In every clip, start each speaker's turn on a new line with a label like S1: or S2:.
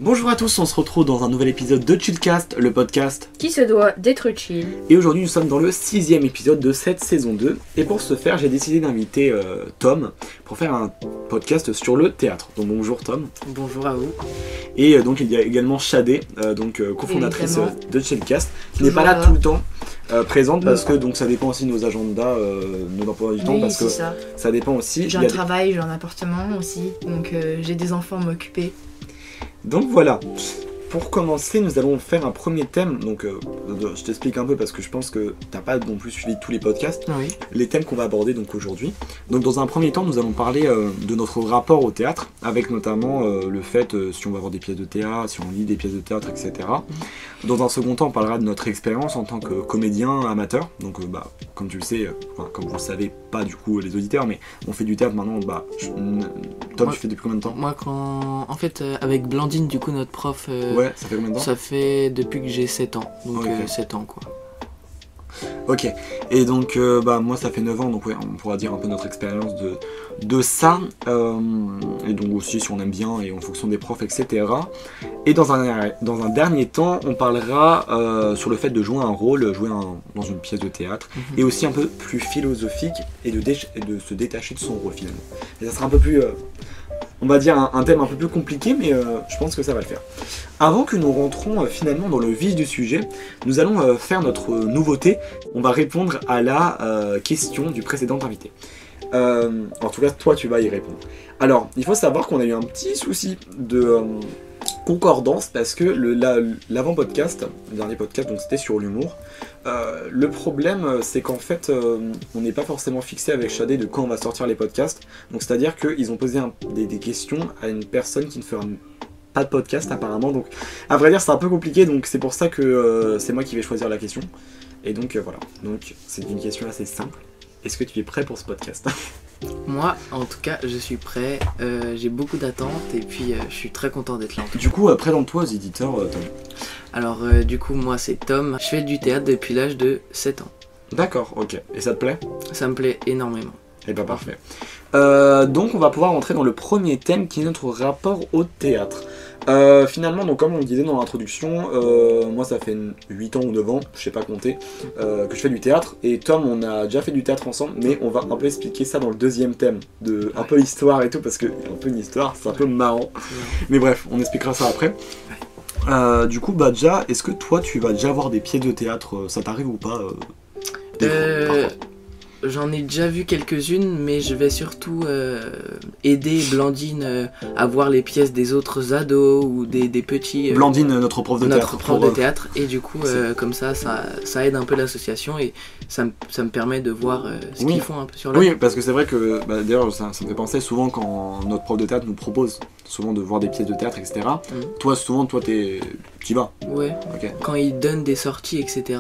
S1: Bonjour à tous, on se retrouve dans un nouvel épisode de Chillcast, le podcast
S2: qui se doit d'être chill.
S1: Et aujourd'hui nous sommes dans le 6e épisode de cette saison 2. Et pour ce faire, j'ai décidé d'inviter Tom pour faire un podcast sur le théâtre. Donc bonjour Tom.
S2: Bonjour à vous.
S1: Et donc il y a également Shadé, cofondatrice de Chillcast, qui n'est pas là tout le temps présente parce que donc ça dépend aussi de nos agendas, nos emplois du temps, parce que ça dépend aussi.
S2: J'ai un travail, j'ai un appartement aussi, donc j'ai des enfants à m'occuper.
S1: Donc voilà, pour commencer nous allons faire un premier thème, donc je t'explique un peu parce que je pense que t'as pas non plus suivi tous les podcasts,
S2: oui.
S1: Les thèmes qu'on va aborder donc aujourd'hui. Donc dans un premier temps nous allons parler de notre rapport au théâtre, avec notamment le fait si on va voir des pièces de théâtre, si on lit des pièces de théâtre, etc. Dans un second temps on parlera de notre expérience en tant que comédien amateur, donc comme tu le sais, comme vous le savez pas du coup les auditeurs, mais on fait du théâtre maintenant, Tom, tu fais depuis combien de temps?
S3: Moi en fait avec Blandine du coup notre prof,
S1: ouais, ça fait combien de temps?
S3: Ça fait depuis que j'ai 7 ans, donc
S1: okay.
S3: 7 ans quoi.
S1: Ok, et donc moi ça fait 9 ans, donc ouais, on pourra dire un peu notre expérience de ça, et donc aussi si on aime bien et en fonction des profs, etc. Et dans un dernier temps, on parlera sur le fait de jouer un rôle, dans une pièce de théâtre, et aussi un peu plus philosophique, et de se détacher de son rôle finalement. Et ça sera un peu plus... on va dire un thème un peu plus compliqué, mais je pense que ça va le faire. Avant que nous rentrons finalement dans le vif du sujet, nous allons faire notre nouveauté. On va répondre à la question du précédent invité. En tout cas, toi, tu vas y répondre. Alors, il faut savoir qu'on a eu un petit souci de concordance parce que l'avant-podcast, le dernier podcast, donc c'était sur l'humour. Le problème, c'est qu'en fait, on n'est pas forcément fixé avec Shadé de quand on va sortir les podcasts. Donc, c'est-à-dire qu'ils ont posé des questions à une personne qui ne fera pas de podcast apparemment. Donc, à vrai dire, c'est un peu compliqué. Donc, c'est pour ça que c'est moi qui vais choisir la question. Et donc, voilà. Donc, c'est une question assez simple. Est-ce que tu es prêt pour ce podcast?
S3: Moi, en tout cas, je suis prêt. J'ai beaucoup d'attentes et puis je suis très content d'être là.
S1: Du coup, présente-toi aux éditeurs, Tom.
S3: Alors, du coup, moi, c'est Tom. Je fais du théâtre depuis l'âge de 7 ans.
S1: D'accord, ok. Et ça te plaît?
S3: Ça me plaît énormément.
S1: Et bah parfait. Donc, on va pouvoir rentrer dans le premier thème qui est notre rapport au théâtre. Finalement, donc comme on le disait dans l'introduction, moi ça fait 8 ans ou 9 ans, je sais pas compter, que je fais du théâtre. Et Tom, on a déjà fait du théâtre ensemble, mais on va un peu expliquer ça dans le deuxième thème, un peu l'histoire et tout, parce que un peu une histoire, c'est un peu marrant. Mais bref, on expliquera ça après. Du coup, déjà, est-ce que toi tu vas déjà voir des pièces de théâtre, ça t'arrive ou pas
S3: J'en ai déjà vu quelques-unes, mais je vais surtout aider Blandine à voir les pièces des autres ados ou des petits...
S1: Blandine, notre prof de théâtre.
S3: Notre prof de théâtre, et du coup, comme ça aide un peu l'association et ça me permet de voir ce qu'ils font un peu sur la...
S1: Oui, parce que c'est vrai que, d'ailleurs, ça me fait penser souvent quand notre prof de théâtre nous propose souvent de voir des pièces de théâtre, etc. Toi, souvent, t'y vas.
S3: Ouais, okay. Quand ils donnent des sorties, etc.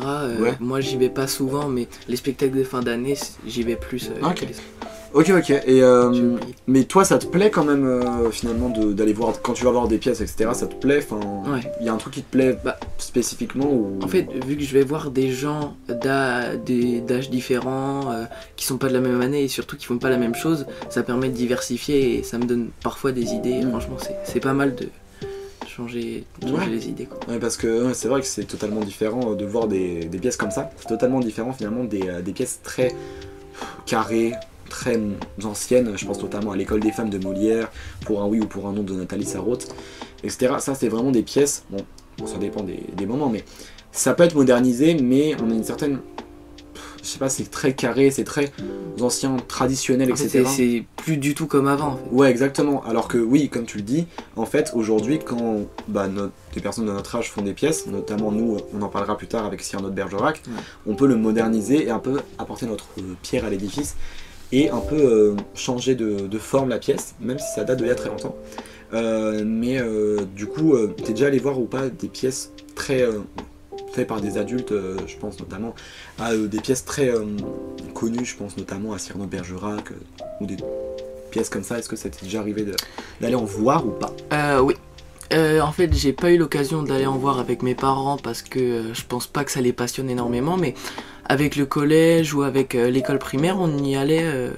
S3: Moi, j'y vais pas souvent, mais les spectacles de fin d'année, j'y vais plus.
S1: Ok. Et mais toi, ça te plaît quand même finalement d'aller voir, quand tu vas voir des pièces, etc. Ça te plaît? Il y a un truc qui te plaît spécifiquement ou...
S3: En fait, vu que je vais voir des gens d'âges différents, qui sont pas de la même année et surtout qui font pas la même chose, ça permet de diversifier et ça me donne parfois des idées. Franchement, c'est pas mal de changer les idées, quoi.
S1: Ouais, parce que c'est vrai que c'est totalement différent de voir des pièces comme ça. C'est totalement différent finalement des pièces très carrées, très anciennes. Je pense notamment à L'école des femmes de Molière, Pour un oui ou pour un non de Nathalie Sarraute, etc. Ça, c'est vraiment des pièces, bon, ça dépend des moments, mais ça peut être modernisé, mais on a une certaine... Je sais pas, c'est très carré, c'est très ancien, traditionnel, etc.
S3: C'est plus du tout comme avant, en fait.
S1: Ouais, exactement. Alors que oui, comme tu le dis, en fait, aujourd'hui, quand des personnes de notre âge font des pièces, notamment nous, on en parlera plus tard avec Cyrano de Bergerac, on peut le moderniser et un peu apporter notre pierre à l'édifice et un peu changer de forme la pièce, même si ça date d'il y a très longtemps. Du coup, t'es déjà allé voir ou pas des pièces très... fait par des adultes, je pense notamment à des pièces très connues, je pense notamment à Cyrano de Bergerac, ou des pièces comme ça. Est-ce que ça t'est déjà arrivé d'aller en voir ou pas?
S3: Oui. En fait, j'ai pas eu l'occasion d'aller en voir avec mes parents parce que je pense pas que ça les passionne énormément, mais avec le collège ou avec l'école primaire, on y allait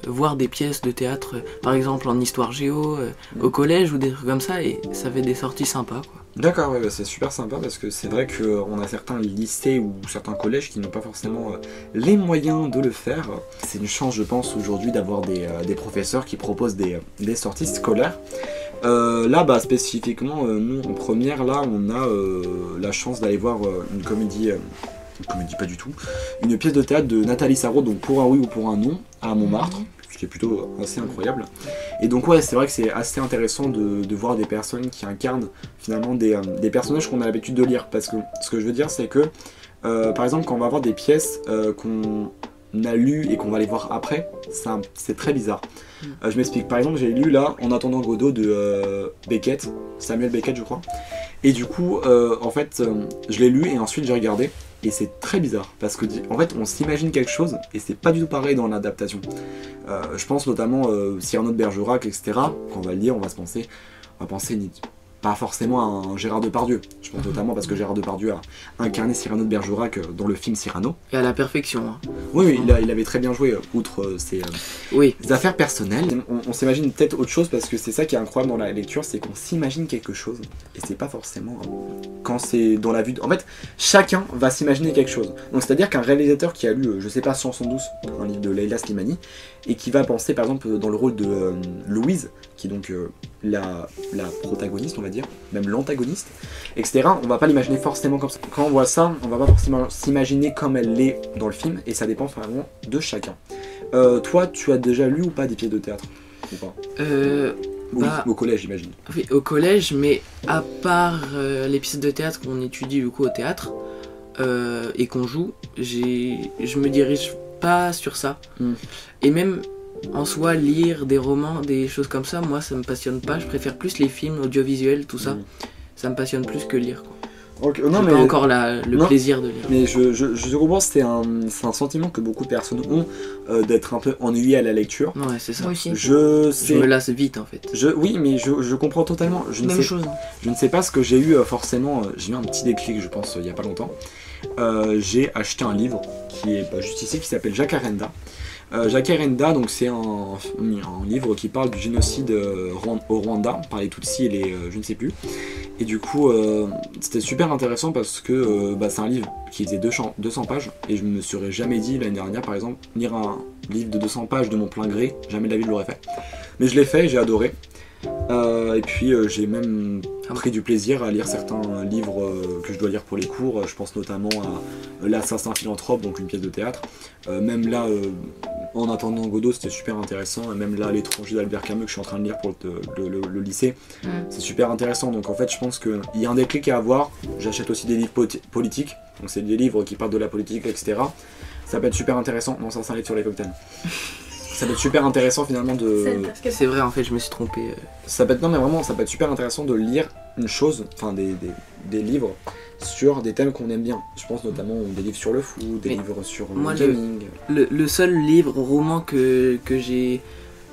S3: voir des pièces de théâtre, par exemple en histoire géo, au collège ou des trucs comme ça, et ça fait des sorties sympas, quoi.
S1: D'accord, ouais, bah, c'est super sympa parce que c'est vrai qu'on a certains lycées ou certains collèges qui n'ont pas forcément les moyens de le faire. C'est une chance, je pense, aujourd'hui d'avoir des professeurs qui proposent des sorties scolaires. Là, bah, spécifiquement, nous en première, là, on a la chance d'aller voir une comédie pas du tout, une pièce de théâtre de Nathalie Sarraute, donc Pour un oui ou pour un non, à Montmartre, ce qui est plutôt assez incroyable. Et donc ouais, c'est vrai que c'est assez intéressant de voir des personnes qui incarnent finalement des personnages qu'on a l'habitude de lire, parce que ce que je veux dire, c'est que par exemple, quand on va voir des pièces qu'on a lues et qu'on va les voir après, c'est très bizarre. Je m'explique, par exemple, j'ai lu là En attendant Godot de Beckett, Samuel Beckett je crois, et du coup en fait je l'ai lu et ensuite j'ai regardé. Et c'est très bizarre, parce que en fait on s'imagine quelque chose et c'est pas du tout pareil dans l'adaptation. Je pense notamment Cyrano de Bergerac, etc. Quand on va le lire, on va penser pas forcément à un Gérard Depardieu. Je pense notamment parce que Gérard Depardieu a incarné Cyrano de Bergerac dans le film Cyrano.
S3: Et à la perfection. Hein.
S1: Oui, il avait très bien joué, outre ses affaires personnelles. On s'imagine peut-être autre chose, parce que c'est ça qui est incroyable dans la lecture, c'est qu'on s'imagine quelque chose, et c'est pas forcément quand c'est dans la vue. En fait, chacun va s'imaginer quelque chose. Donc c'est-à-dire qu'un réalisateur qui a lu, je sais pas, Chanson douce, un livre de Leila Slimani, et qui va penser par exemple dans le rôle de Louise, qui est donc la protagoniste, on va dire, même l'antagoniste, etc. On va pas l'imaginer forcément comme ça. Quand on voit ça, on va pas forcément s'imaginer comme elle l'est dans le film, et ça dépend vraiment de chacun. Toi, tu as déjà lu ou pas des pièces de théâtre ou pas? Oui, au collège, j'imagine.
S3: Oui, au collège, mais à part les pièces de théâtre qu'on étudie du coup au théâtre et qu'on joue, je me dirige pas sur ça. Et même en soi, lire des romans, des choses comme ça, moi ça me passionne pas. Je préfère plus les films audiovisuels, tout ça. Ça me passionne plus que lire, quoi.
S1: Okay.
S3: Non, mais pas encore le plaisir de lire.
S1: Mais je comprends, c'est un sentiment que beaucoup de personnes ont d'être un peu ennuyé à la lecture.
S3: Ouais, c'est ça.
S2: Moi aussi.
S3: Je me lasse vite en fait.
S1: Oui, mais je comprends totalement. Je ne sais pas ce que j'ai eu forcément. J'ai eu un petit déclic, je pense, il y a pas longtemps. J'ai acheté un livre qui est juste ici, qui s'appelle Jacques Arenda. Jacques Arenda, donc c'est un livre qui parle du génocide au Rwanda par les Tutsis et les je ne sais plus. Et du coup, c'était super intéressant parce que c'est un livre qui faisait 200 pages, et je me serais jamais dit l'année dernière, par exemple, lire un livre de 200 pages de mon plein gré, jamais de la vie je l'aurais fait. Mais je l'ai fait et j'ai adoré. Et puis j'ai même pris du plaisir à lire certains livres que je dois lire pour les cours. Je pense notamment à L'Assassin Philanthrope, donc une pièce de théâtre. Même là, En attendant Godot, c'était super intéressant. Et même là, L'étranger d'Albert Camus, que je suis en train de lire pour le lycée, c'est super intéressant. Donc en fait, je pense qu'il y a un déclic à avoir. J'achète aussi des livres politiques, donc c'est des livres qui parlent de la politique, etc. Ça peut être super intéressant. Non, ça c'est un livre sur les cocktails. Ça peut être super intéressant finalement de...
S3: C'est vrai, en fait, je me suis trompé.
S1: Non mais vraiment, ça peut être super intéressant de lire une chose, enfin des livres sur des thèmes qu'on aime bien. Je pense notamment des livres sur le foot, des livres sur le gaming.
S3: Le seul livre, roman que j'ai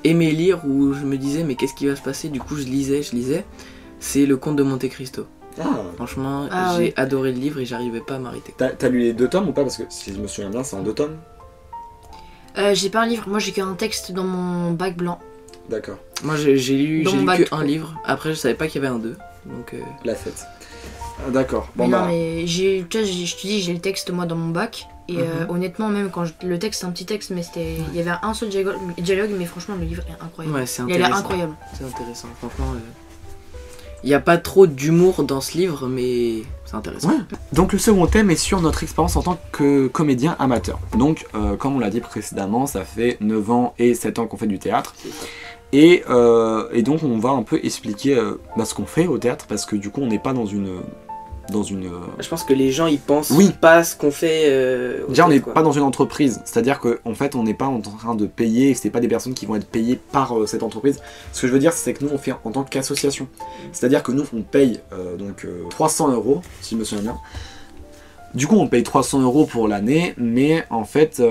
S3: aimé lire, où je me disais mais qu'est-ce qui va se passer, du coup je lisais, c'est Le Comte de Monte Cristo. Franchement, j'ai adoré le livre et j'arrivais pas à m'arrêter.
S1: T'as lu les 2 tomes ou pas? Parce que si je me souviens bien, c'est en 2 tomes.
S2: J'ai pas un livre, moi j'ai qu'un texte dans mon bac blanc.
S1: D'accord.
S3: Moi j'ai lu que un livre, après je savais pas qu'il y avait un 2. Donc
S1: La fête. D'accord.
S2: Bon, non mais je te dis, j'ai le texte moi dans mon bac. Et honnêtement, même quand le texte, c'est un petit texte, mais il y avait un seul dialogue, mais franchement le livre est incroyable.
S3: Ouais, c'est
S2: intéressant. Il a l'air incroyable.
S3: C'est intéressant, franchement. Il n'y a pas trop d'humour dans ce livre, mais c'est intéressant.
S1: Ouais. Donc le second thème est sur notre expérience en tant que comédien amateur. Donc comme on l'a dit précédemment, ça fait 9 ans et 7 ans qu'on fait du théâtre. Et donc on va un peu expliquer ce qu'on fait au théâtre, parce que du coup on n'est pas dans une...
S3: Je pense que les gens ils pensent pas ce qu'on fait.
S1: Déjà on n'est pas dans une entreprise, c'est-à-dire qu'en fait on n'est pas en train de payer, c'est pas des personnes qui vont être payées par cette entreprise. Ce que je veux dire c'est que nous on fait en tant qu'association, c'est-à-dire que nous on paye 300 €, si je me souviens bien. Du coup on paye 300 € pour l'année, mais en fait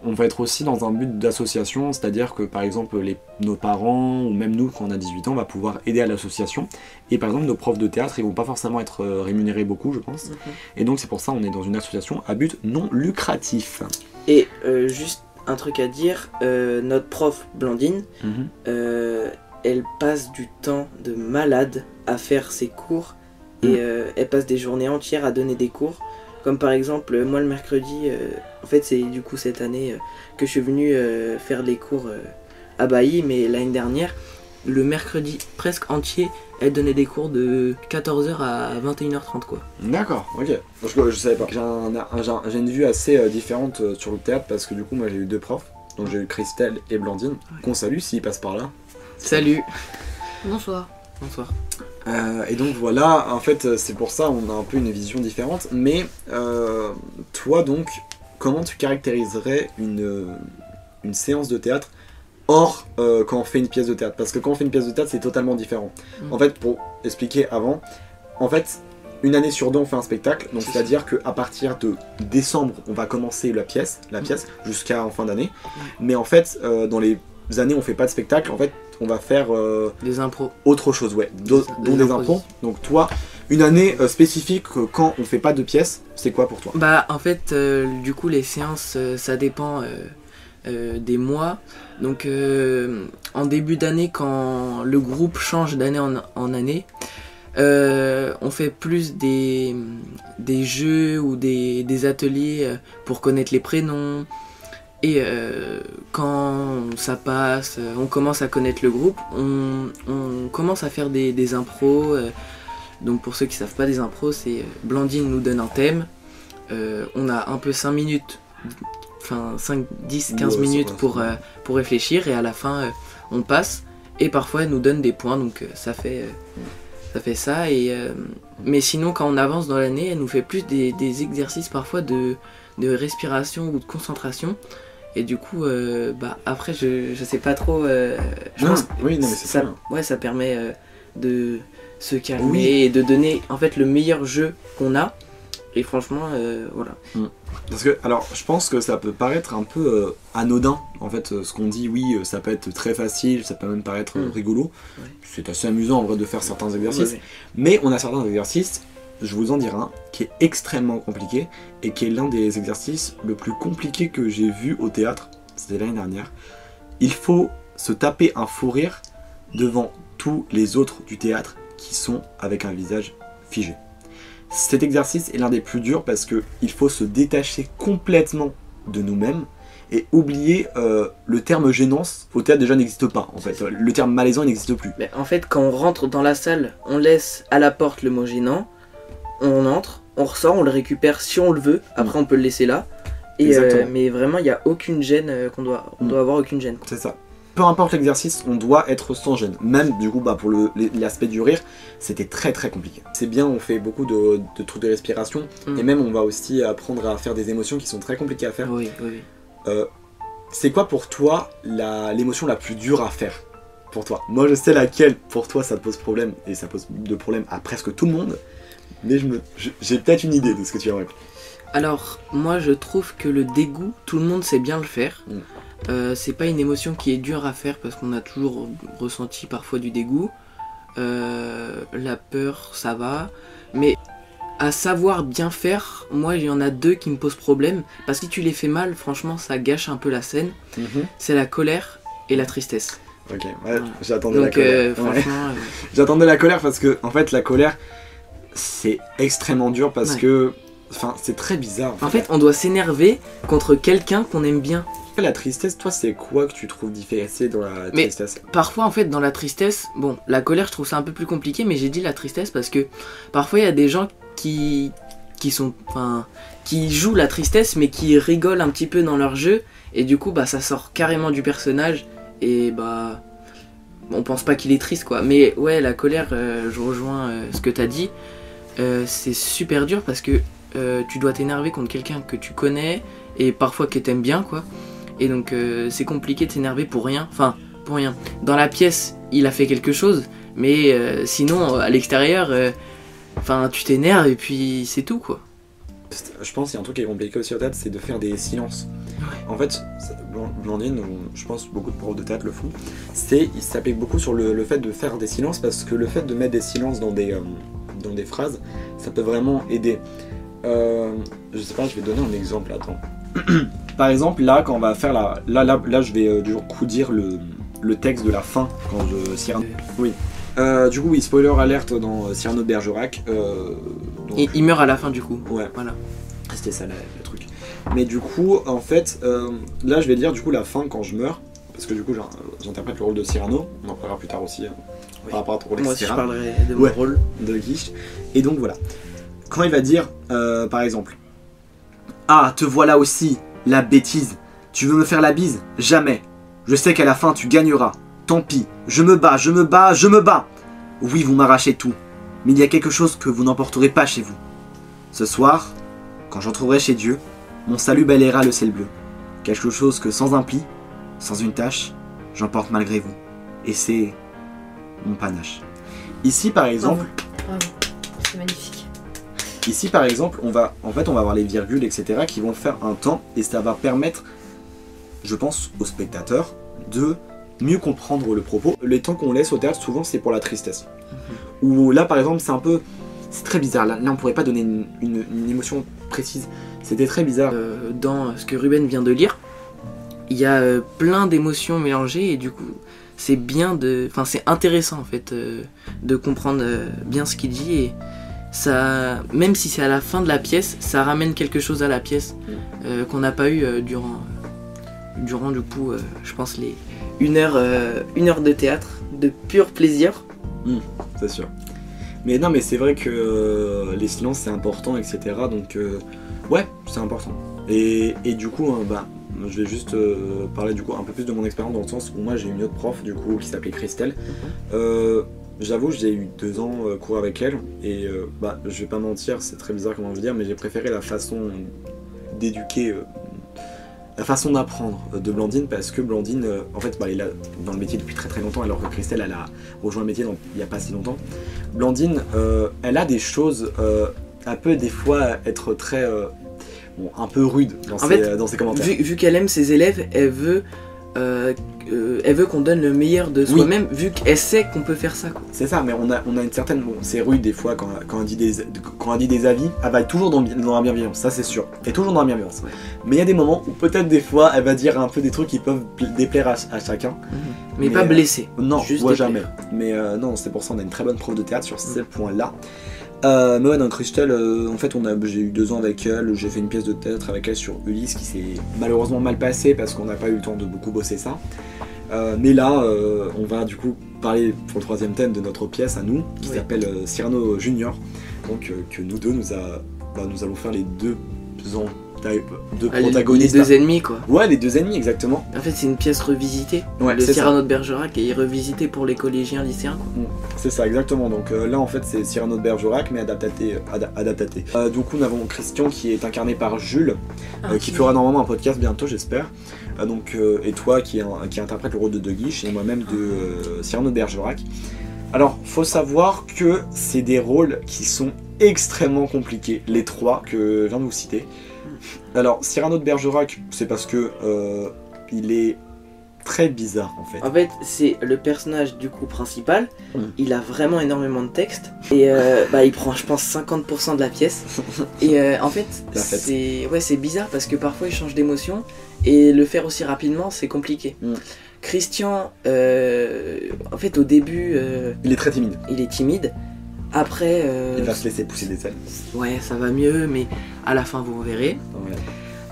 S1: on va être aussi dans un but d'association, c'est-à-dire que par exemple nos parents ou même nous quand on a 18 ans on va pouvoir aider à l'association et par exemple nos profs de théâtre ils vont pas forcément être rémunérés beaucoup je pense et donc c'est pour ça on est dans une association à but non lucratif.
S3: Et juste un truc à dire, notre prof Blandine, elle passe du temps de malade à faire ses cours et elle passe des journées entières à donner des cours. Comme par exemple, moi le mercredi, en fait c'est du coup cette année que je suis venu faire les cours à Bailly, mais l'année dernière, le mercredi presque entier, elle donnait des cours de 14h à 21h30 quoi.
S1: D'accord, ok. Parce que je savais pas. J'ai une vue assez différente sur le théâtre parce que du coup moi j'ai eu 2 profs, donc j'ai eu Christelle et Blandine, qu'on salue s'ils passent par là.
S3: Salut.
S2: Bonsoir.
S3: Bonsoir.
S1: Et donc voilà, en fait c'est pour ça on a un peu une vision différente, mais toi donc, comment tu caractériserais une séance de théâtre hors quand on fait une pièce de théâtre? Parce que quand on fait une pièce de théâtre c'est totalement différent. En fait pour expliquer avant, en fait une année sur 2 on fait un spectacle, donc c'est-à-dire qu'à partir de décembre on va commencer la pièce jusqu'à en fin d'année, mais en fait dans les années on fait pas de spectacle, en fait on va faire
S3: des impros.
S1: Autre chose, ouais, dont des impros. Donc toi, une année spécifique quand on fait pas de pièces, c'est quoi pour toi?
S3: Bah en fait, du coup les séances, ça dépend des mois. Donc en début d'année, quand le groupe change d'année en année, on fait plus des jeux ou des ateliers pour connaître les prénoms. Et quand ça passe, on commence à connaître le groupe, on commence à faire des impros. Donc pour ceux qui savent pas, des impros, c'est Blandine nous donne un thème, on a un peu 5 minutes, enfin 5, 10, 15 minutes pour réfléchir et à la fin on passe et parfois elle nous donne des points, donc ça fait ça. Et, mais sinon quand on avance dans l'année, elle nous fait plus des exercices parfois de respiration ou de concentration. Et du coup, après, je sais pas trop. Je pense que
S1: oui, non, mais c'est
S3: ça, ça permet de se calmer et de donner en fait le meilleur jeu qu'on a. Et franchement, voilà.
S1: Parce que, alors, je pense que ça peut paraître un peu anodin. En fait, ce qu'on dit, oui, ça peut être très facile, ça peut même paraître rigolo. Ouais. C'est assez amusant en vrai de faire certains exercices. Ouais. Mais on a certains exercices. Je vous en dirai un qui est extrêmement compliqué et qui est l'un des exercices le plus compliqué que j'ai vu au théâtre, c'était l'année dernière. Il faut se taper un fou rire devant tous les autres du théâtre qui sont avec un visage figé. Cet exercice est l'un des plus durs parce qu'il faut se détacher complètement de nous-mêmes et oublier le terme gênance. Au théâtre déjà n'existe pas en fait, le terme malaisant n'existe plus.
S3: Mais en fait quand on rentre dans la salle, on laisse à la porte le mot gênant. On entre, on ressort, on le récupère si on le veut, après on peut le laisser là. Et mais vraiment il n'y a aucune gêne on doit avoir aucune gêne.
S1: C'est ça. Peu importe l'exercice, on doit être sans gêne. Même du coup pour l'aspect du rire, c'était très très compliqué. C'est bien, on fait beaucoup de trucs de respiration et même on va aussi apprendre à faire des émotions qui sont très compliquées à faire.
S3: Oui.
S1: C'est quoi pour toi l'émotion la plus dure à faire pour toi? Moi je sais laquelle pour toi ça te pose problème et ça pose de problème à presque tout le monde. Mais j'ai peut-être une idée de ce que tu vas répondre.
S3: Alors, moi je trouve que le dégoût, tout le monde sait bien le faire. C'est pas une émotion qui est dure à faire parce qu'on a toujours ressenti parfois du dégoût. La peur, ça va. Mais à savoir bien faire, moi il y en a 2 qui me posent problème. Parce que si tu les fais mal, franchement ça gâche un peu la scène. C'est la colère et la tristesse.
S1: Ok, ouais, j'attendais la colère.
S3: Franchement,
S1: j'attendais la colère parce que en fait la colère c'est extrêmement dur parce que c'est très bizarre.
S3: En fait, on doit s'énerver contre quelqu'un qu'on aime bien.
S1: La tristesse, toi, c'est quoi que tu trouves difficile dans la tristesse?
S3: Parfois, en fait, dans la tristesse, bon, la colère, je trouve ça un peu plus compliqué, mais j'ai dit la tristesse parce que parfois, il y a des gens qui jouent la tristesse, mais qui rigolent un petit peu dans leur jeu, et du coup, ça sort carrément du personnage, et on pense pas qu'il est triste, quoi. Mais ouais, la colère, je rejoins ce que t'as dit. C'est super dur parce que tu dois t'énerver contre quelqu'un que tu connais et parfois que t'aimes bien, quoi. Et donc c'est compliqué de s'énerver pour rien. Enfin, pour rien. Dans la pièce, il a fait quelque chose, mais sinon, à l'extérieur, tu t'énerves et puis c'est tout, quoi.
S1: Je pense qu'il y a un truc qui est compliqué aussi au théâtre, c'est de faire des silences. En fait, Blandine, je pense beaucoup de profs de théâtre le font, il s'applique beaucoup sur le fait de faire des silences, parce que le fait de mettre des silences dans des phrases, ça peut vraiment aider. Je sais pas, je vais donner un exemple, attends. Par exemple, là, quand on va faire là, je vais du coup dire le texte de la fin quand Cyrano. Oui. Du coup, oui, spoiler alerte dans Cyrano de Bergerac.
S3: Et il meurt à la fin du coup.
S1: Ouais.
S3: Voilà.
S1: C'était ça le truc. Mais du coup, en fait, là, je vais dire du coup la fin quand je meurs, parce que du coup, j'interprète le rôle de Cyrano. On en parlera plus tard aussi par rapport à ton rôle.
S3: Moi aussi, je parlerai de mon rôle
S1: de Guiche. Et donc voilà. Quand il va dire, par exemple, ah, te voilà aussi, la bêtise. Tu veux me faire la bise? Jamais. Je sais qu'à la fin tu gagneras. Tant pis. Je me bats, je me bats, je me bats. Oui, vous m'arrachez tout. Mais il y a quelque chose que vous n'emporterez pas chez vous. Ce soir, quand j'entrerai chez Dieu, mon salut balayera le ciel bleu. Quelque chose que sans un pli, sans une tache, j'emporte malgré vous. Et c'est mon panache. Ici par exemple...
S2: Bravo. C'est magnifique.
S1: Ici par exemple, on va avoir les virgules, etc. qui vont faire un temps, et ça va permettre, je pense, aux spectateurs de mieux comprendre le propos. Les temps qu'on laisse au théâtre, souvent c'est pour la tristesse. Ou là par exemple, c'est très bizarre, là on pourrait pas donner une émotion précise. C'était très bizarre.
S3: Dans ce que Ruben vient de lire, il y a plein d'émotions mélangées, et du coup c'est c'est intéressant en fait de comprendre bien ce qu'il dit, et ça, même si c'est à la fin de la pièce, ça ramène quelque chose à la pièce qu'on n'a pas eu durant du coup, je pense une heure de théâtre de pur plaisir.
S1: C'est sûr. Mais non, mais c'est vrai que les silences c'est important, etc. Donc ouais, c'est important. Et du coup, je vais juste parler du coup un peu plus de mon expérience, dans le sens où moi j'ai une autre prof du coup qui s'appelait Christelle. J'avoue, j'ai eu 2 ans cours avec elle, et je vais pas mentir, c'est très bizarre comment je veux dire, mais j'ai préféré la façon d'éduquer, la façon d'apprendre de Blandine, parce que Blandine, en fait, elle est là dans le métier depuis très très longtemps, alors que Christelle, elle a rejoint le métier il n'y a pas si longtemps. Blandine, elle a des choses, elle peut des fois être très, un peu rude dans ses commentaires.
S3: Vu qu'elle aime ses élèves, elle veut qu'on donne le meilleur de soi-même, vu qu'elle sait qu'on peut faire ça, quoi.
S1: C'est ça, mais on a une certaine... Bon, c'est rude des fois quand elle dit des avis, elle va être toujours dans la bienveillance, ça c'est sûr. Elle est toujours dans la bienveillance. Ouais. Mais il y a des moments où peut-être des fois elle va dire un peu des trucs qui peuvent déplaire à chacun.
S3: Mais pas blesser.
S1: Non,
S3: juste
S1: jamais. Mais non, c'est pour ça on a une très bonne prof de théâtre sur ces points-là. Mais ouais, dans Christelle, en fait, j'ai eu 2 ans avec elle, j'ai fait une pièce de théâtre avec elle sur Ulysse qui s'est malheureusement mal passée parce qu'on n'a pas eu le temps de beaucoup bosser ça. Mais là, on va du coup parler pour le 3e thème de notre pièce à nous, qui s'appelle Cyrano Junior. Donc que nous deux, nous allons faire les deux protagonistes.
S3: Les 2 ennemis, quoi.
S1: Ouais, les 2 ennemis, exactement.
S3: En fait, c'est une pièce revisitée.
S1: Ouais,
S3: le Cyrano de Bergerac est revisité pour les collégiens lycéens, quoi.
S1: C'est ça, exactement. Donc là, en fait, c'est Cyrano de Bergerac, mais adapté. Du coup, nous avons Christian qui est incarné par Jules, qui fera normalement un podcast bientôt, j'espère. Et toi qui interprète le rôle de Guiche, et moi-même de Cyrano de Bergerac. Alors, faut savoir que c'est des rôles qui sont extrêmement compliqués, les 3 que je viens de vous citer. Alors, Cyrano de Bergerac, c'est parce que il est très bizarre en fait.
S3: En fait, c'est le personnage du coup principal, il a vraiment énormément de texte, et il prend, je pense, 50% de la pièce. Et en fait, c'est bizarre parce que parfois il change d'émotion, et le faire aussi rapidement, c'est compliqué. Christian, en fait, au début...
S1: il est très timide.
S3: Il est timide. Après...
S1: il va se laisser pousser des ailes.
S3: Ouais, ça va mieux, mais à la fin, vous verrez.
S1: Ouais.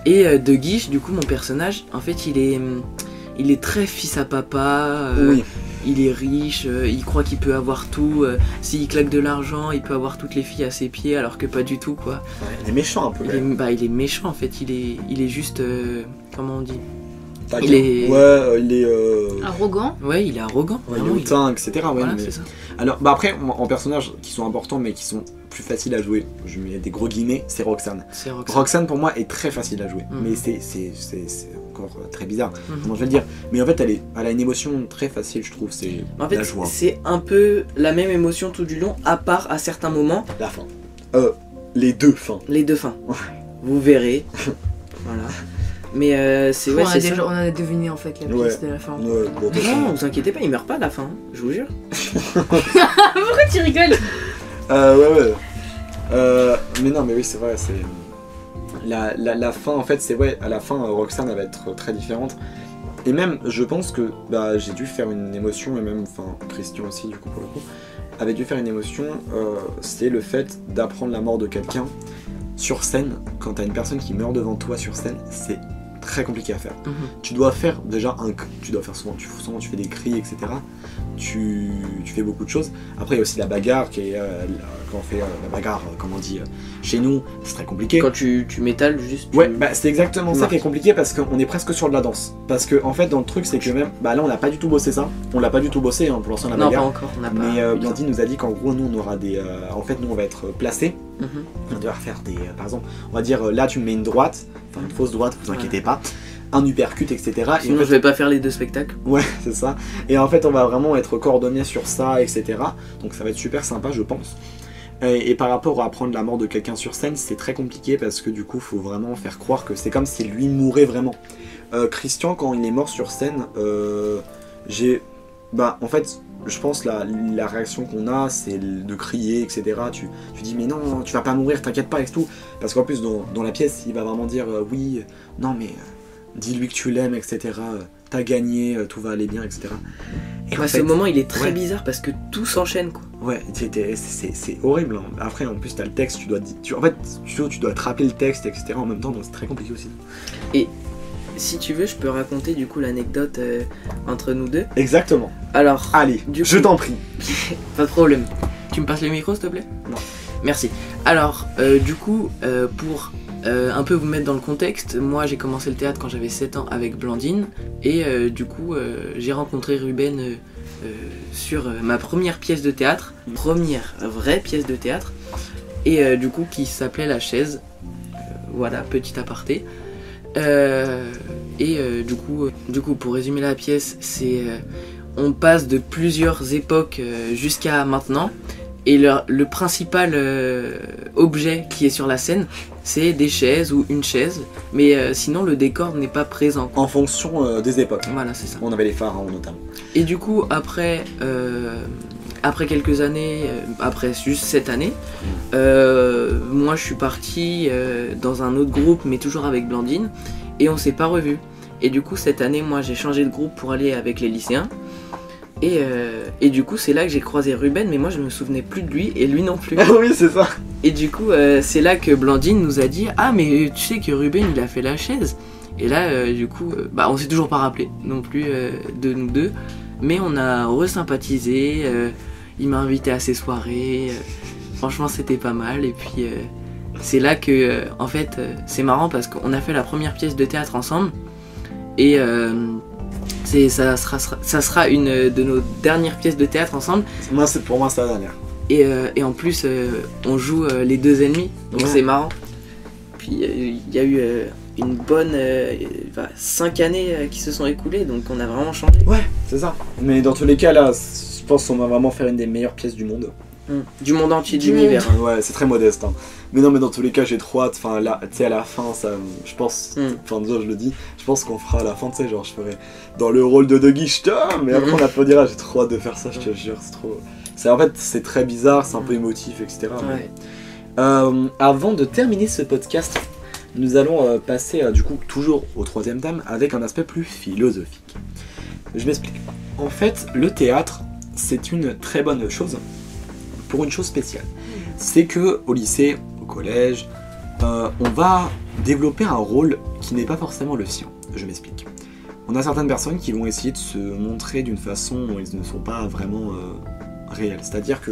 S3: Et De Guiche, du coup, mon personnage, en fait, il est très fils à papa. Il est riche, il croit qu'il peut avoir tout. S'il claque de l'argent, il peut avoir toutes les filles à ses pieds, alors que pas du tout, quoi.
S1: Ouais, il est méchant un peu.
S3: Il est méchant, en fait. Il est juste... comment on dit ?
S1: Il est
S2: arrogant.
S3: Ouais, il est arrogant.
S1: Ouais, il est hautain, etc. Ouais,
S3: voilà, c'est ça.
S1: Alors, après, en personnages qui sont importants mais qui sont plus faciles à jouer, je mets des gros guillemets, c'est Roxane. Roxane pour moi est très facile à jouer, mais c'est encore très bizarre, comment je vais le dire. Mais en fait, elle a une émotion très facile, je trouve.
S3: En fait, c'est un peu la même émotion tout du long, à part à certains moments.
S1: La fin. Les deux fins.
S3: Les deux fins. Vous verrez. Voilà. Mais c'est ouais, c'est ça.
S2: On a deviné en fait la pièce de la fin.
S1: Ouais, bon,
S3: Non, vous inquiétez pas, il meurt pas à la fin, je vous jure.
S2: Pourquoi tu rigoles?
S1: Ouais. Mais non, mais oui, c'est vrai, c'est... La fin, en fait, c'est ouais, à la fin, Roxane, elle va être très différente. Et même, je pense que j'ai dû faire une émotion, et même, enfin, Christian aussi, du coup, pour le coup, avait dû faire une émotion, c'est le fait d'apprendre la mort de quelqu'un sur scène. Quand t'as une personne qui meurt devant toi sur scène, c'est très compliqué à faire. Tu dois faire déjà tu dois faire souvent tu fais des cris, etc. Tu fais beaucoup de choses. Après il y a aussi la bagarre qui est quand on fait la bagarre, comme on dit chez nous, c'est très compliqué.
S3: Quand tu m'étales juste.
S1: Ouais, c'est exactement ça qui est compliqué parce qu'on est presque sur de la danse. Parce que en fait dans le truc c'est que même là on n'a pas du tout bossé ça. On l'a pas du tout bossé pour l'instant la bagarre.
S3: Non pas encore, on n'a pas.
S1: Mais Blandine nous a dit qu'en gros nous on aura des en fait nous on va être placés. On va devoir faire des par exemple on va dire là tu me mets une droite, enfin une fausse droite, vous inquiétez pas, un uppercut, etc.
S3: Sinon
S1: et en fait,
S3: je vais pas faire les deux spectacles.
S1: Ouais c'est ça. Et en fait on va vraiment être coordonnés sur ça, etc. Donc ça va être super sympa je pense. Et par rapport à apprendre la mort de quelqu'un sur scène, c'est très compliqué parce que du coup faut vraiment faire croire que c'est comme si lui mourait vraiment. Christian quand il est mort sur scène, en fait je pense la réaction qu'on a c'est de crier, etc. Tu dis mais non tu vas pas mourir, t'inquiète pas et tout. Parce qu'en plus dans la pièce il va vraiment dire oui, non mais dis-lui que tu l'aimes, etc. T'as gagné, tout va aller bien, etc. Et
S3: en fait, ce moment il est très bizarre parce que tout s'enchaîne quoi.
S1: Ouais, c'est horrible. Hein. Après en plus t'as le texte, tu dois te rappeler le texte, etc. en même temps, donc c'est très compliqué aussi.
S3: Et si tu veux, je peux raconter du coup l'anecdote entre nous deux.
S1: Exactement.
S3: Alors,
S1: allez, je t'en prie.
S3: Pas de problème. Tu me passes le micro s'il te plaît?
S1: Non.
S3: Merci. Alors, du coup, pour un peu vous mettre dans le contexte, moi j'ai commencé le théâtre quand j'avais 7 ans avec Blandine et du coup j'ai rencontré Ruben sur ma première pièce de théâtre, première vraie pièce de théâtre et du coup qui s'appelait La Chaise. Voilà, petit aparté. Du coup pour résumer la pièce, c'est on passe de plusieurs époques jusqu'à maintenant et le principal objet qui est sur la scène c'est des chaises ou une chaise, mais sinon le décor n'est pas présent.
S1: En fonction des époques.
S3: Voilà, c'est ça.
S1: On avait les pharaons notamment.
S3: Et du coup après quelques années, après juste cette année, moi je suis parti dans un autre groupe mais toujours avec Blandine et on s'est pas revus. Et du coup cette année moi j'ai changé de groupe pour aller avec les lycéens et du coup c'est là que j'ai croisé Ruben mais moi je me souvenais plus de lui et lui non plus.
S1: Ah oui c'est ça.
S3: Et du coup c'est là que Blandine nous a dit ah mais tu sais que Ruben il a fait La Chaise. Et là du coup on s'est toujours pas rappelé non plus de nous deux. Mais on a resympathisé, il m'a invité à ses soirées, franchement c'était pas mal et puis c'est là que en fait c'est marrant parce qu'on a fait la première pièce de théâtre ensemble et ça sera une de nos dernières pièces de théâtre ensemble.
S1: Pour moi c'est la dernière.
S3: Et en plus on joue les deux ennemis donc c'est marrant. Puis il y a eu une bonne 5 années qui se sont écoulées donc on a vraiment changé.
S1: Ouais c'est ça. Mais dans tous les cas là je pense qu'on va vraiment faire une des meilleures pièces du monde.
S3: Du monde entier, de l'univers.
S1: Ouais c'est très modeste hein. Mais non mais dans tous les cas j'ai trop hâte, enfin là tu sais à la fin ça je pense, enfin déjà je le dis, je pense qu'on fera à la fin tu sais genre je ferai dans le rôle de Dougie mais après on applaudira, j'ai trop hâte de faire ça je te jure, c'est trop... En fait c'est très bizarre, c'est un peu émotif etc.
S3: Ouais.
S1: Mais, avant de terminer ce podcast, nous allons passer du coup toujours au troisième thème avec un aspect plus philosophique. Je m'explique. En fait le théâtre c'est une très bonne chose pour une chose spéciale. C'est que au lycée, au collège, on va développer un rôle qui n'est pas forcément le sien. Je m'explique. On a certaines personnes qui vont essayer de se montrer d'une façon où elles ne sont pas vraiment réelles. C'est-à-dire que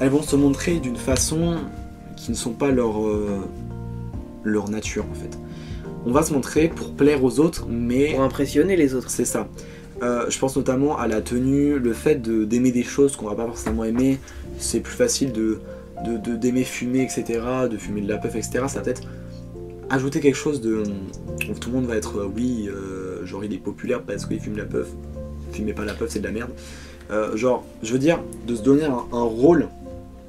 S1: elles vont se montrer d'une façon qui ne sont pas leur nature en fait. On va se montrer pour plaire aux autres, mais...
S3: Pour impressionner les autres.
S1: C'est ça. Je pense notamment à la tenue, le fait d'aimer des choses qu'on va pas forcément aimer. C'est plus facile d'aimer fumer, etc., de fumer de la puff, etc. Ça va peut-être ajouter quelque chose de... où tout le monde va être, genre il est populaire parce qu'il fume la puff. Fumez pas la puff, c'est de la merde. Genre, je veux dire, de se donner un rôle,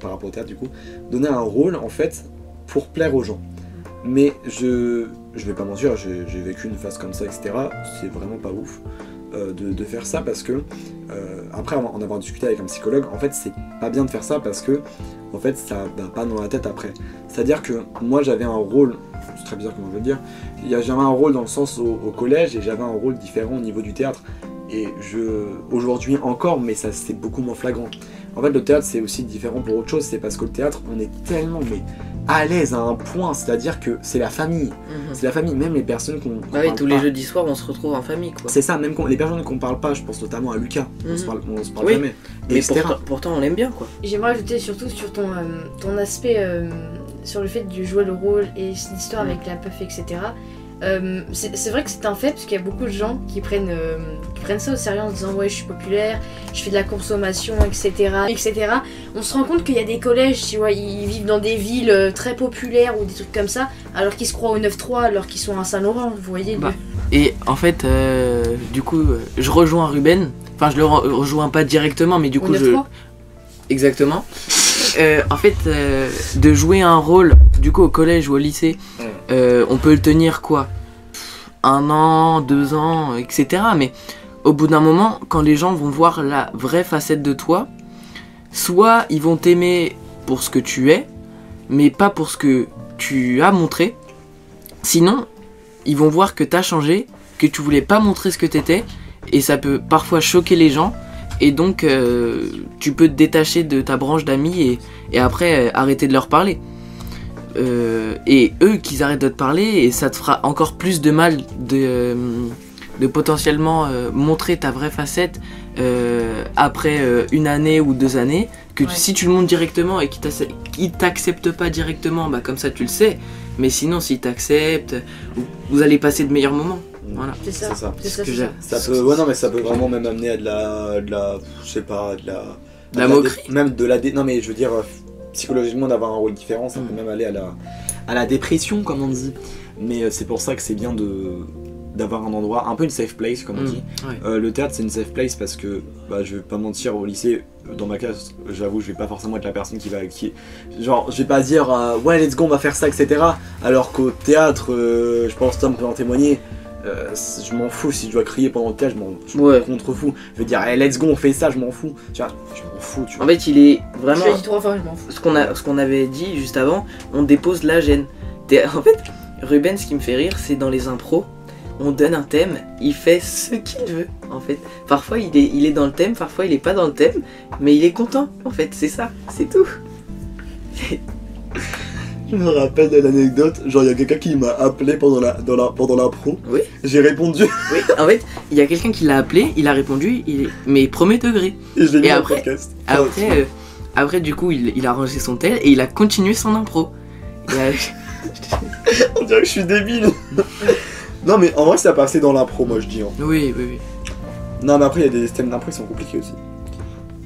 S1: par rapport au théâtre du coup, donner un rôle en fait pour plaire aux gens. Mais je vais pas mentir, j'ai vécu une phase comme ça, etc. C'est vraiment pas ouf de faire ça parce que, après en avoir discuté avec un psychologue, en fait c'est pas bien de faire ça parce que en fait ça va pas dans la tête après. C'est-à-dire que moi j'avais un rôle, c'est très bizarre comment je veux le dire, j'avais un rôle dans le sens au collège et j'avais un rôle différent au niveau du théâtre. Et aujourd'hui encore, mais ça c'est beaucoup moins flagrant. En fait le théâtre c'est aussi différent pour autre chose, c'est parce que le théâtre on est tellement à l'aise à un point, c'est-à-dire que c'est la famille. C'est la famille, même les personnes qu'on
S3: bah oui, tous les jeudis soirs on se retrouve en famille quoi.
S1: C'est ça, même les personnes qu'on parle pas, je pense notamment à Lucas, on se parle
S3: oui.
S1: jamais.
S3: Mais pourtant on l'aime bien quoi.
S2: J'aimerais ajouter surtout sur ton aspect, sur le fait de jouer le rôle et l'histoire avec la puff, etc. C'est vrai que c'est un fait parce qu'il y a beaucoup de gens qui prennent ça au sérieux en se disant ouais je suis populaire, je fais de la consommation, etc. On se rend compte qu'il y a des collèges, tu vois, ils vivent dans des villes très populaires ou des trucs comme ça, alors qu'ils se croient au 9-3 alors qu'ils sont à Saint-Laurent, vous voyez.
S3: Et en fait, du coup, je rejoins Ruben, enfin je le rejoins pas directement, mais du coup Exactement. En fait, de jouer un rôle, du coup au collège ou au lycée, on peut le tenir quoi, 1 an, 2 ans, etc. Mais au bout d'un moment, quand les gens vont voir la vraie facette de toi, soit ils vont t'aimer pour ce que tu es, mais pas pour ce que tu as montré. Sinon, ils vont voir que t'as changé, que tu voulais pas montrer ce que t'étais, et ça peut parfois choquer les gens. Et donc, tu peux te détacher de ta branche d'amis et après arrêter de leur parler. Et eux, qu'ils arrêtent de te parler, et ça te fera encore plus de mal de potentiellement montrer ta vraie facette après 1 année ou 2 années. Que si tu le montres directement et qu'ils t'acceptent pas directement, bah comme ça tu le sais. Mais sinon, s'ils t'acceptent, vous allez passer de meilleurs moments. Voilà.
S2: C'est ça.
S1: Ça peut, ouais, non, mais ça peut vraiment même amener à de la je sais pas, de
S3: la moquerie.
S1: Même de la non, mais je veux dire, psychologiquement, d'avoir un rôle différent, ça peut même aller à la dépression, comme on dit. Mais c'est pour ça que c'est bien d'avoir un endroit, un peu une safe place, comme on dit.
S3: Ouais.
S1: Le théâtre, c'est une safe place parce que, je vais pas mentir, au lycée, dans ma classe, j'avoue, je vais pas forcément être la personne genre, je vais pas dire ouais, let's go, on va faire ça, etc. Alors qu'au théâtre, je pense Tom peut en témoigner. Je m'en fous si je dois crier pendant le théâtre, je m'en contrefous. Je vais dire hey, let's go, on fait ça, je m'en fous. Tu vois, je m'en fous. Tu vois.
S3: En fait, il est vraiment.
S2: Je l'ai dit 3 fois, je m'en fous.
S3: Ce qu'on avait dit juste avant, on dépose la gêne. En fait, Ruben, ce qui me fait rire, c'est dans les impros, on donne un thème, il fait ce qu'il veut. En fait, parfois il est dans le thème, parfois il est pas dans le thème, mais il est content. En fait, c'est ça, c'est tout.
S1: Je me rappelle de l'anecdote, genre il y a quelqu'un qui m'a appelé pendant l'impro. Oui. J'ai répondu.
S3: Oui, en fait, il y a quelqu'un qui l'a appelé, il a répondu, mais premier degré.
S1: Et je l'ai mis dans le podcast.
S3: Après, du coup, il a rangé son tel et il a continué son impro.
S1: On dirait que je suis débile. Non, mais en vrai, ça a passé dans l'impro, moi je dis. Hein.
S3: Oui.
S1: Non, mais après, il y a des thèmes d'impro qui sont compliqués aussi.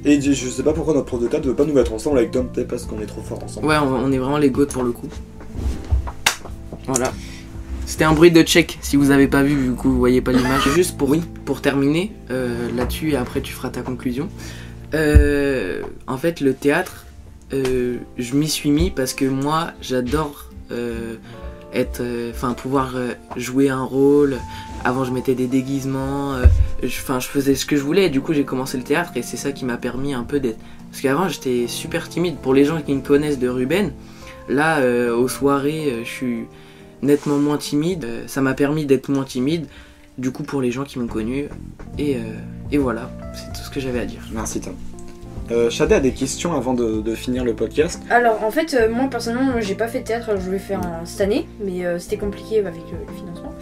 S1: Et je sais pas pourquoi notre prof de théâtre veut pas nous mettre ensemble avec Tom, peut-être parce qu'on est trop forts ensemble.
S3: Ouais, on est vraiment les goats pour le coup. Voilà. C'était un bruit de check, si vous avez pas vu, du coup vous voyez pas l'image. Juste pour terminer là-dessus, et après tu feras ta conclusion. En fait, le théâtre, je m'y suis mis parce que moi j'adore pouvoir jouer un rôle. Avant je mettais des déguisements, je faisais ce que je voulais, et du coup j'ai commencé le théâtre et c'est ça qui m'a permis un peu d'être... Parce qu'avant j'étais super timide, pour les gens qui me connaissent de Ruben, là aux soirées je suis nettement moins timide, ça m'a permis d'être moins timide, du coup pour les gens qui m'ont connu, et voilà, c'est tout ce que j'avais à dire.
S1: Merci Tom. Shadé a des questions avant de finir le podcast.
S2: Alors en fait, moi personnellement, j'ai pas fait de théâtre, je voulais faire cette année, mais c'était compliqué avec le financement.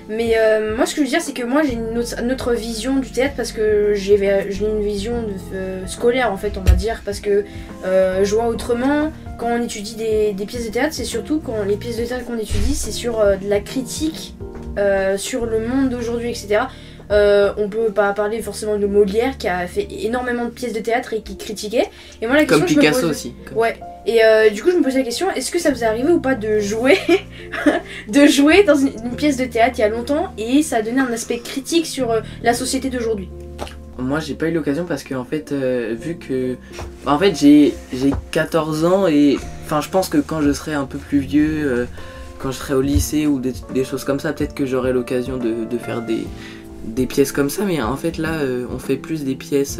S2: Mais moi ce que je veux dire, c'est que moi j'ai une autre vision du théâtre parce que j'ai une vision scolaire en fait, on va dire, parce que je vois autrement. Quand on étudie des pièces de théâtre, c'est surtout quand les pièces de théâtre qu'on étudie, c'est sur de la critique sur le monde d'aujourd'hui, etc. On peut pas parler forcément de Molière qui a fait énormément de pièces de théâtre et qui critiquait. Et moi la question,
S3: comme Picasso aussi.
S2: Ouais. Et du coup je me posais la question, est-ce que ça vous est arrivé ou pas de jouer dans une pièce de théâtre il y a longtemps et ça a donné un aspect critique sur la société d'aujourd'hui?
S3: Moi j'ai pas eu l'occasion parce que en fait vu que... En fait j'ai 14 ans et je pense que quand je serai un peu plus vieux, quand je serai au lycée ou des choses comme ça, peut-être que j'aurai l'occasion de faire des pièces comme ça, mais en fait là on fait plus des pièces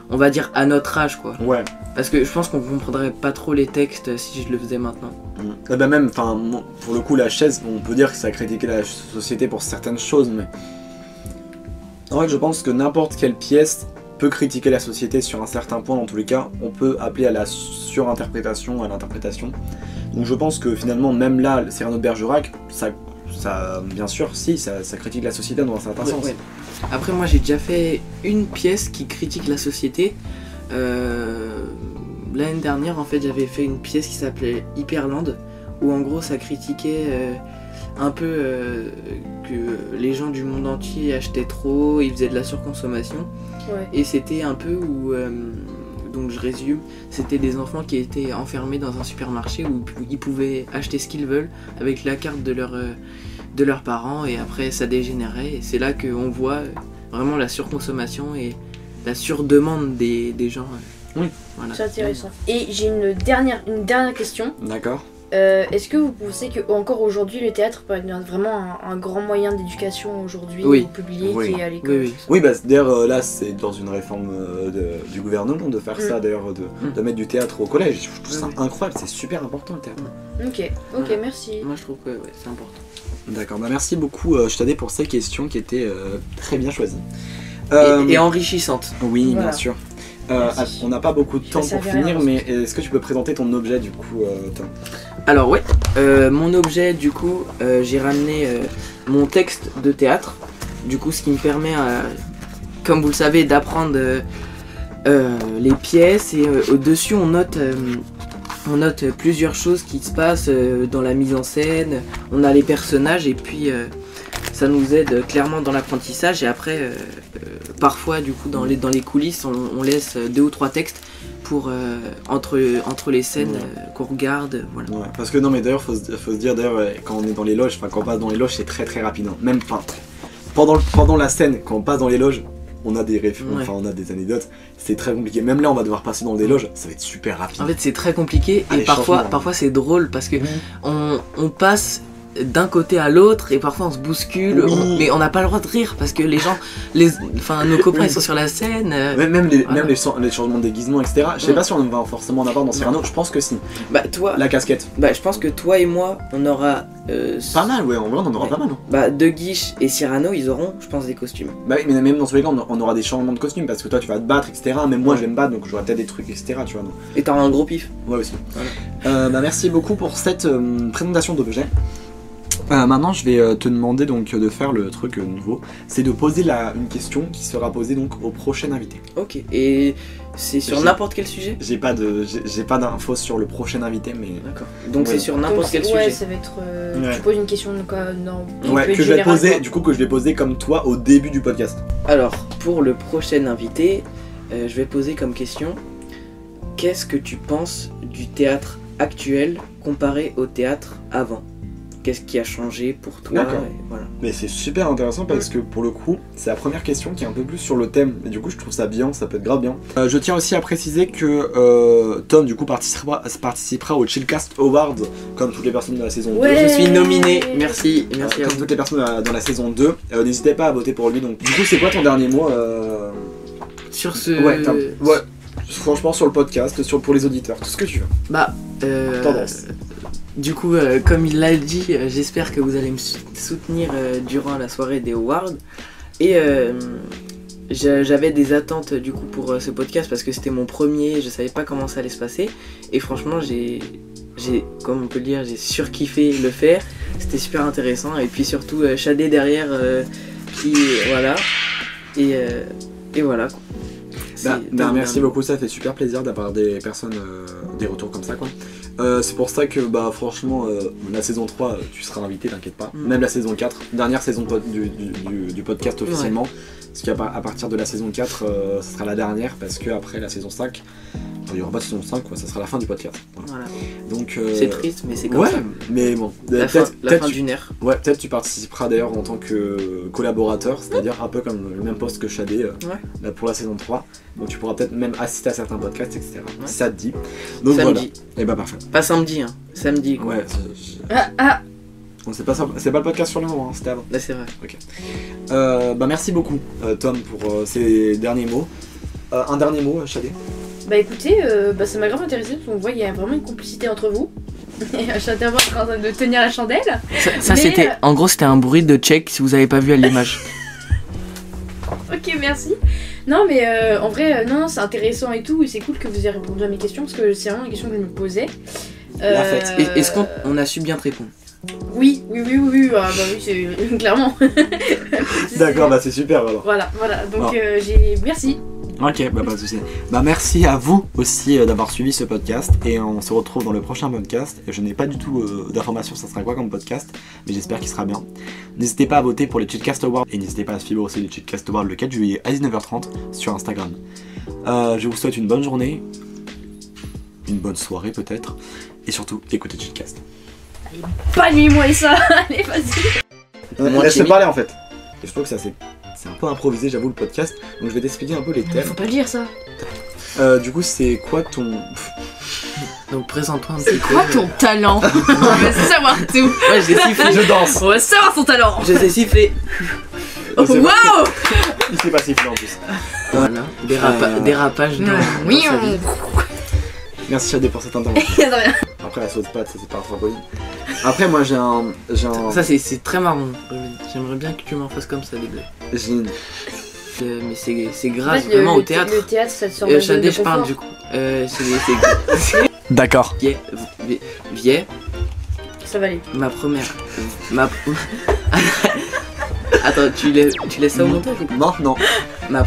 S3: on va dire à notre âge quoi.
S1: Ouais.
S3: Parce que je pense qu'on comprendrait pas trop les textes si je le faisais maintenant.
S1: Et bah même, pour le coup la chaise, on peut dire que ça a critiqué la société pour certaines choses, mais en fait je pense que n'importe quelle pièce peut critiquer la société sur un certain point. Dans tous les cas, on peut appeler à la surinterprétation, à l'interprétation. Donc je pense que finalement même là, Cyrano de Bergerac, ça bien sûr, si, ça critique la société dans un certain sens.
S3: Ouais. Après moi j'ai déjà fait une pièce qui critique la société. L'année dernière en fait j'avais fait une pièce qui s'appelait Hyperland, où en gros ça critiquait un peu que les gens du monde entier achetaient trop, ils faisaient de la surconsommation.
S2: Ouais.
S3: Et c'était un peu où, donc je résume, c'était des enfants qui étaient enfermés dans un supermarché où ils pouvaient acheter ce qu'ils veulent avec la carte de leurs parents, et après ça dégénérait, et c'est là qu'on voit vraiment la surconsommation et la surdemande des gens.
S1: Oui.
S3: Voilà.
S2: C'est intéressant. Et j'ai une dernière question.
S1: D'accord.
S2: Est-ce que vous pensez qu'encore aujourd'hui le théâtre peut être vraiment un grand moyen d'éducation aujourd'hui
S3: Oui.
S2: au public
S1: Oui.
S2: et à l'école?
S3: Oui.
S1: Oui, bah d'ailleurs là c'est dans une réforme du gouvernement de faire ça, d'ailleurs de mettre du théâtre au collège. Je trouve ça incroyable, c'est super important le théâtre.
S2: Ok,
S3: Voilà.
S2: merci.
S3: Moi je trouve que c'est important.
S1: D'accord, bah merci beaucoup Shadé pour ces questions qui étaient très bien choisies.
S3: Et enrichissantes.
S1: Oui,
S2: Voilà.
S1: bien sûr.
S2: Merci.
S1: On n'a pas beaucoup de
S2: Je
S1: temps
S2: vais
S1: pour
S2: servir
S1: finir,
S2: la
S1: mais est-ce que tu peux présenter ton objet du coup, Tom?
S3: Alors ouais, mon objet du coup, j'ai ramené mon texte de théâtre, du coup ce qui me permet, comme vous le savez, d'apprendre les pièces, et au-dessus on note plusieurs choses qui se passent dans la mise en scène, on a les personnages, et puis ça nous aide clairement dans l'apprentissage, et après parfois du coup dans les coulisses on laisse 2 ou 3 textes pour entre les scènes qu'on regarde, voilà.
S1: Ouais, parce que non, mais d'ailleurs faut se dire d'ailleurs quand on est dans les loges, enfin quand on passe dans les loges c'est très très rapide, hein. Même pendant la scène, quand on passe dans les loges, on a on a des anecdotes, c'est très compliqué. Même là on va devoir passer dans des loges, ça va être super rapide.
S3: En fait c'est très compliqué, et
S1: les
S3: parfois
S1: changements.
S3: c'est drôle parce que on passe d'un côté à l'autre et parfois on se bouscule,
S1: Oui.
S3: mais on n'a pas le droit de rire parce que les gens, nos copains ils sont sur la scène.
S1: Même les changements de déguisement, etc. Je sais pas si on va forcément en avoir dans Cyrano, je pense que si.
S3: Bah toi,
S1: La casquette.
S3: je pense que toi et moi on aura
S1: Pas mal, ouais, en vrai on en aura
S3: Ouais.
S1: pas mal. Hein.
S3: De Guiche et Cyrano ils auront je pense des costumes.
S1: Bah oui, mais même dans tous les cas on aura des changements de costume parce que toi tu vas te battre, etc. Même moi je vais me battre donc j'aurai peut-être des trucs, etc. Tu vois. Donc.
S3: Et t'auras un gros pif.
S1: Ouais aussi.
S3: Voilà.
S1: Bah merci beaucoup pour cette présentation d'objet. Maintenant je vais te demander donc de faire le truc nouveau, c'est de poser une question qui sera posée donc au prochain invité.
S3: Ok, et c'est sur
S1: J'ai-
S3: n'importe quel sujet?
S1: J'ai pas d'infos sur le prochain invité, mais
S3: D'accord. Donc
S1: Ouais.
S3: c'est sur n'importe quel
S2: Ouais,
S3: sujet.
S2: ça va être.
S1: Ouais.
S2: Tu poses une question donc, non.
S1: ouais,
S2: peut être
S1: que je vais
S2: général,
S1: poser,
S2: quoi.
S1: du coup que je vais poser comme toi au début du podcast.
S3: Alors, pour le prochain invité, je vais poser comme question: qu'est-ce que tu penses du théâtre actuel comparé au théâtre avant? Qu'est-ce qui a changé pour toi?
S1: D'accord.
S3: Et voilà.
S1: Mais c'est super intéressant parce que pour le coup, c'est la première question qui est un peu plus sur le thème. Et du coup, je trouve ça bien, ça peut être grave bien. Je tiens aussi à préciser que Tom, du coup, participera au Chillcast Awards, comme toutes les personnes de la saison 2.
S2: Ouais.
S3: Je suis nominé, merci à
S1: Comme
S3: vous.
S1: toutes les personnes dans la saison 2. N'hésitez pas à voter pour lui. Donc, du coup, c'est quoi ton dernier mot
S3: Sur ce.
S1: Ouais, Tom. Ouais. Franchement, sur le podcast, pour les auditeurs, tout ce que tu veux. Tendance.
S3: Du coup, comme il l'a dit, j'espère que vous allez me soutenir durant la soirée des awards. Et j'avais des attentes du coup pour ce podcast parce que c'était mon premier, je savais pas comment ça allait se passer. Et franchement, j'ai comme on peut le dire, j'ai surkiffé le faire. C'était super intéressant. Et puis surtout, Shadé derrière qui. Voilà. Et voilà.
S1: Merci beaucoup, ça fait super plaisir d'avoir des personnes, des retours comme ça quoi. C'est pour ça que franchement la saison 3 tu seras invité, t'inquiète pas. Même la saison 4, dernière saison du podcast officiellement. Parce qu'à partir de la saison 4 ça sera la dernière parce que après la saison 5 il n'y aura pas de saison 5 quoi, ça sera la fin du podcast.
S3: Voilà.
S1: Donc
S3: c'est triste mais c'est comme ça.
S1: Mais bon,
S3: La fin d'une ère.
S1: Ouais, peut-être tu participeras d'ailleurs en tant que collaborateur, c'est-à-dire un peu comme le même poste que Shadé là pour la saison 3. Donc tu pourras peut-être même assister à certains podcasts, etc. Si ça te dit. Donc
S3: Samedi.
S1: voilà. Et bah parfait.
S3: Pas samedi, hein. Samedi quoi.
S1: Ouais, bon, c'est pas le podcast sur l'humour, hein, c'était avant.
S3: Là c'est vrai.
S1: Bah merci beaucoup Tom pour ces derniers mots. Un dernier mot, Chadé.
S2: Bah écoutez, ça m'a grave intéressé parce qu'on voit qu'il y a vraiment une complicité entre vous. Chacun est en train de tenir la chandelle.
S3: Ça c'était, en gros c'était un bruit de check si vous avez pas vu à l'image.
S2: Ok, merci. Non mais en vrai, non, c'est intéressant et tout, et c'est cool que vous ayez répondu à mes questions parce que c'est vraiment les questions que je me posais.
S1: La fête.
S3: Est-ce qu'on a su bien te répondre?
S2: Oui, bah oui, c'est clairement.
S1: D'accord, bah c'est super alors.
S2: Voilà, donc
S1: Bon.
S2: merci.
S1: Ok, bah pas de soucis. Bah merci à vous aussi d'avoir suivi ce podcast et on se retrouve dans le prochain podcast. Je n'ai pas du tout d'informations ça sera quoi comme podcast, mais j'espère qu'il sera bien. N'hésitez pas à voter pour les Cheatcast Awards et n'hésitez pas à suivre aussi les Cheatcast Awards le 4 juillet à 19h30 sur Instagram. Je vous souhaite une bonne journée, une bonne soirée peut-être, et surtout écoutez Cheatcast.
S2: Pas nuit-moi et ça, allez vas-y.
S1: Laisse-le parler en fait. Et je trouve que ça c'est un peu improvisé, j'avoue, le podcast, donc je vais t'expliquer un peu les thèmes.
S2: Faut pas le dire ça.
S1: Du coup, c'est quoi ton...
S3: Donc présente-toi un petit
S2: C'est
S3: peu.
S2: quoi ton talent? On va savoir tout.
S3: Ouais, j'ai sifflé.
S1: Je danse.
S2: On va savoir ton talent.
S3: Je sais siffler.
S2: Oh,
S1: C'est
S2: waouh.
S1: Il s'est pas sifflé en plus.
S3: Voilà, dérapage dans
S2: Oui,
S3: sa vie.
S1: Merci Chadé pour cette intervention.
S2: De rien.
S1: Après la saute patte, ça c'est pas un trampoline. Après moi j'ai un...
S3: Ça c'est très marrant. J'aimerais bien que tu m'en fasses comme ça des blagues.
S1: J'ai une...
S3: Mais c'est grave
S2: En fait,
S3: vraiment au théâtre.
S2: Le théâtre, ça te sort de
S3: Chadé, je parle
S2: confort.
S3: du coup. C'est
S1: D'accord.
S3: Viens,
S2: Ça va aller.
S3: ma première. Attends, tu laisses ça au montage ou pas?
S1: Maintenant.
S3: Ma